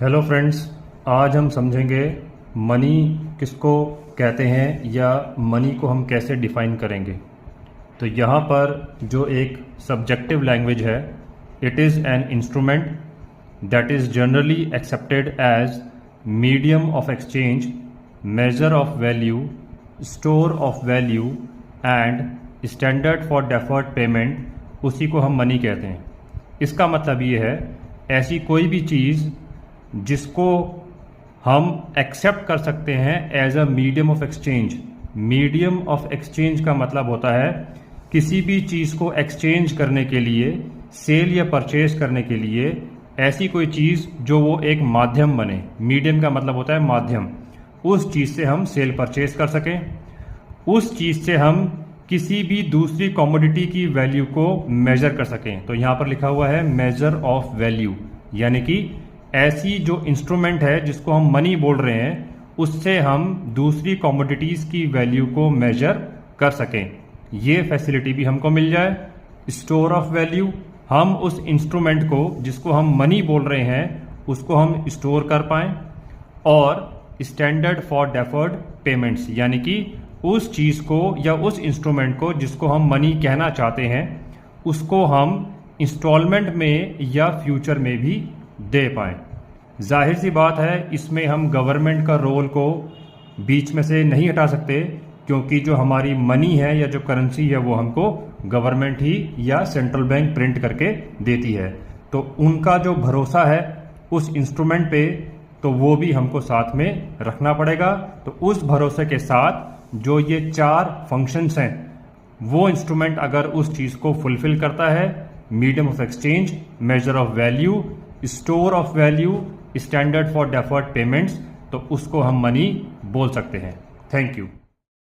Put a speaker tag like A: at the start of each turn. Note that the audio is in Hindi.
A: हेलो फ्रेंड्स, आज हम समझेंगे मनी किसको कहते हैं या मनी को हम कैसे डिफ़ाइन करेंगे। तो यहाँ पर जो एक सब्जेक्टिव लैंग्वेज है, it is an instrument that is generally accepted as medium of exchange, measure of value, store of value and standard for deferred payment. उसी को हम मनी कहते हैं। इसका मतलब ये है, ऐसी कोई भी चीज़ जिसको हम एक्सेप्ट कर सकते हैं as a medium of exchange. Medium of exchange का मतलब होता है किसी भी चीज़ को एक्सचेंज करने के लिए, सेल या परचेज करने के लिए ऐसी कोई चीज़ जो वो एक माध्यम बने। मीडियम का मतलब होता है माध्यम। उस चीज़ से हम सेल परचेज कर सकें, उस चीज़ से हम किसी भी दूसरी कमोडिटी की वैल्यू को मेजर कर सकें। तो यहाँ पर लिखा हुआ है मेजर ऑफ वैल्यू, यानी कि ऐसी जो इंस्ट्रूमेंट है जिसको हम मनी बोल रहे हैं, उससे हम दूसरी कमोडिटीज़ की वैल्यू को मेजर कर सकें। ये फैसिलिटी भी हमको मिल जाए। स्टोर ऑफ वैल्यू, हम उस इंस्ट्रूमेंट को जिसको हम मनी बोल रहे हैं उसको हम स्टोर कर पाएँ। और स्टैंडर्ड फॉर डेफर्ड पेमेंट्स, यानी कि उस चीज़ को या उस इंस्ट्रूमेंट को जिसको हम मनी कहना चाहते हैं उसको हम इंस्टॉलमेंट में या फ्यूचर में भी दे पाएँ। जाहिर सी बात है, इसमें हम गवर्नमेंट का रोल को बीच में से नहीं हटा सकते, क्योंकि जो हमारी मनी है या जो करेंसी है वो हमको गवर्नमेंट ही या सेंट्रल बैंक प्रिंट करके देती है। तो उनका जो भरोसा है उस इंस्ट्रूमेंट पे, तो वो भी हमको साथ में रखना पड़ेगा। तो उस भरोसे के साथ जो ये 4 फंक्शंस हैं, वो इंस्ट्रूमेंट अगर उस चीज़ को फुलफिल करता है, medium of exchange, measure of value, store of value, standard for deferred payments, तो उसको हम मनी बोल सकते हैं। Thank you.